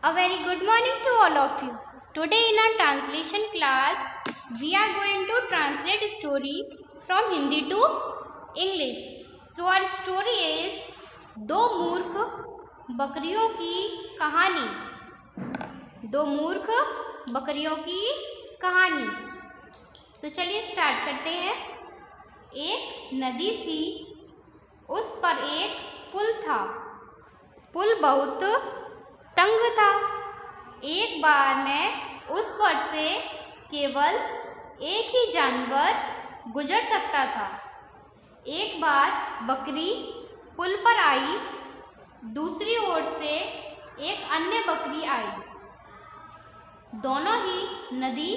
A very good morning to all of you. Today in our translation class, we are going to translate story from Hindi to English. So our story is दो मूर्ख बकरियों की कहानी। दो मूर्ख बकरियों की कहानी। तो चलिए स्टार्ट करते हैं। एक नदी थी, उस पर एक पुल था। पुल बहुत तंग था। एक बार में उस पर से केवल एक ही जानवर गुजर सकता था। एक बार बकरी पुल पर आई, दूसरी ओर से एक अन्य बकरी आई। दोनों ही नदी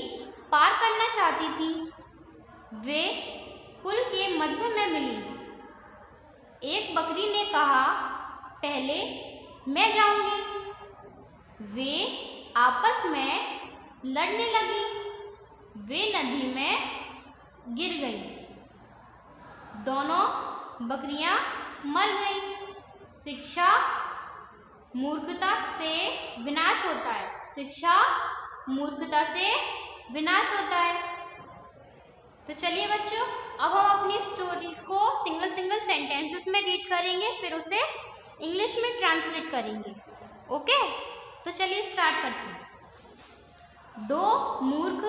पार करना चाहती थी। वे पुल के मध्य में मिली। एक बकरी ने कहा, पहले मैं जाऊंगी। वे आपस में लड़ने लगी। वे नदी में गिर गई। दोनों बकरियां मर गईं। शिक्षा मूर्खता से विनाश होता है। शिक्षा मूर्खता से विनाश होता है। तो चलिए बच्चों, अब हम अपनी स्टोरी को सिंगल सेंटेंसेस में रीड करेंगे, फिर उसे इंग्लिश में ट्रांसलेट करेंगे। ओके, तो चलिए स्टार्ट करते हैं। दो मूर्ख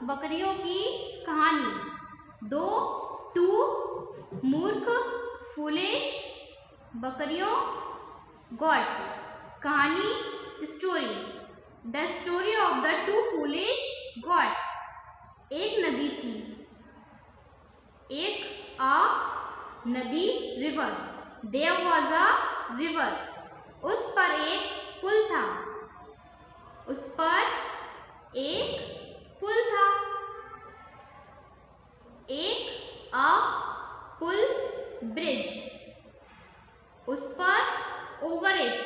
बकरियों की कहानी। टू मूर्ख फूलिश बकरियों गॉड्स। कहानी story. The story of the two foolish gods. एक नदी थी। एक नदी river. There was a river. उस पर एक पुल था। उस पर एक पुल था। एक पुल ब्रिज। उस पर over it.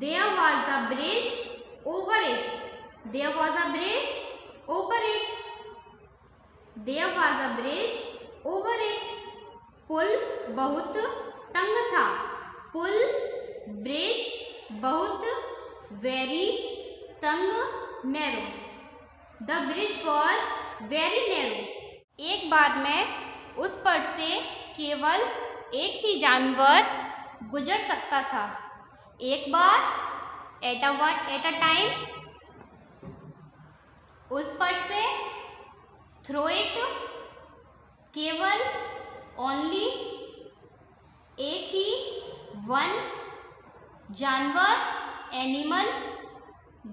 There was a bridge over it. There was a bridge over it. There was a bridge over it. पुल बहुत तंग था। पुल ब्रिज बहुत वेरी तंग narrow. The bridge was very narrow. एक बार में उस पर से केवल एक ही जानवर गुजर सकता था। एक बार एट अ टाइम। उस पर से थ्रो इट। केवल ओनली एक ही वन जानवर एनिमल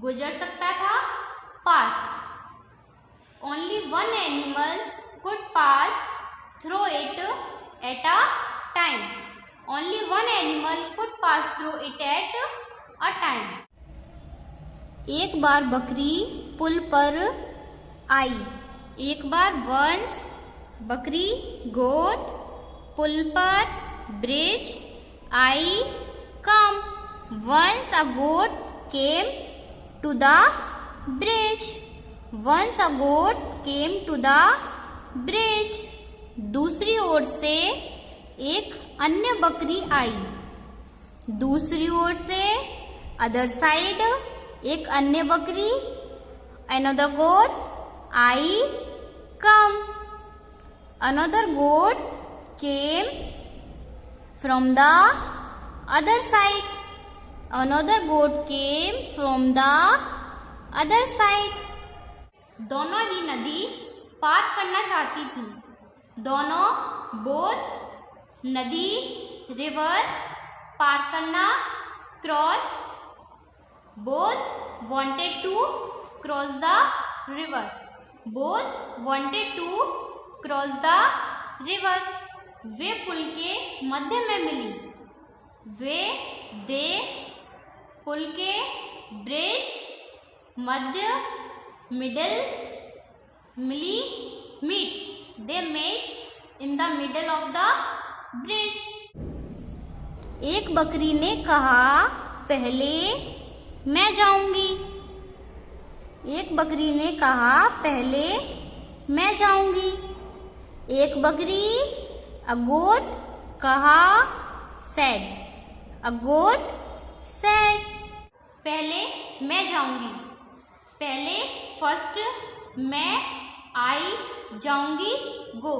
गुजर सकता था। Pass. Only one animal could pass through it at a time. Only one animal could pass through it at a time. एक बार बकरी पुल पर आई। एक बार वंस बकरी गोट पुल पर bridge I come. Once a goat came to the bridge. Once a goat came to the bridge. दूसरी ओर से एक अन्य बकरी आई। दूसरी ओर से अदर साइड एक अन्य बकरी another goat I come. Another goat came from the other side. Another goat came from the other side. दोनों ही नदी पार करना चाहती थी। दोनों बोथ नदी रिवर पार करना cross. Both wanted to cross the river. Both wanted to cross the river. वे पुल के मध्य में मिली। दे पुल के ब्रिज मध्य मिडल मिली meet. They met in the middle of the bridge. एक बकरी ने कहा, पहले मैं जाऊंगी। एक बकरी ने कहा, पहले मैं जाऊंगी। एक बकरी अ गोट कहा, सेड। अ गोट said. पहले मैं जाऊंगी, पहले फर्स्ट मैं, आई जाऊंगी, go,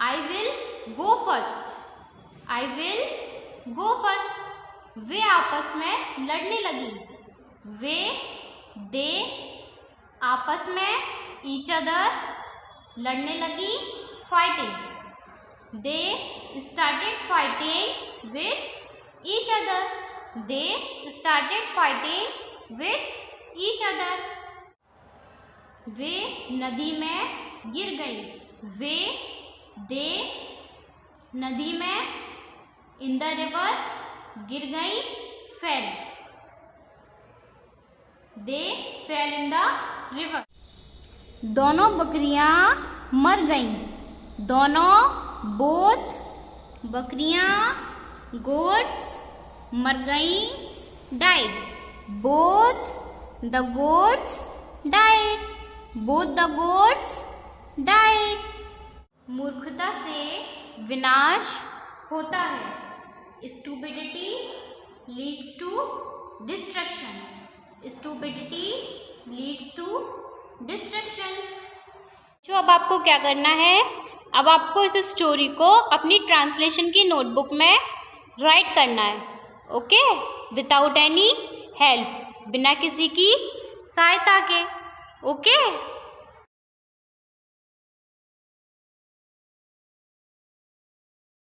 I will go first, I will go first. वे आपस में लड़ने लगी, वे दे आपस में, ईच अदर लड़ने लगी, fighting, they started fighting with each other, they started fighting with each other. वे नदी में गिर गई, वे दे नदी में, इन द रिवर गिर गई, fail, they fail in the river. दोनों बकरियां मर गईं, दोनों बोथ बकरियां, गोट्स मर गईं, died, both the goats died, both the goats died. मूर्खता से विनाश होता है, stupidity leads to destruction, stupidity leads to distractions. जो अब आपको क्या करना है, अब आपको इस स्टोरी को अपनी ट्रांसलेशन की नोटबुक में राइट करना है, ओके, विदाउट एनी हेल्प, बिना किसी की सहायता के, ओके।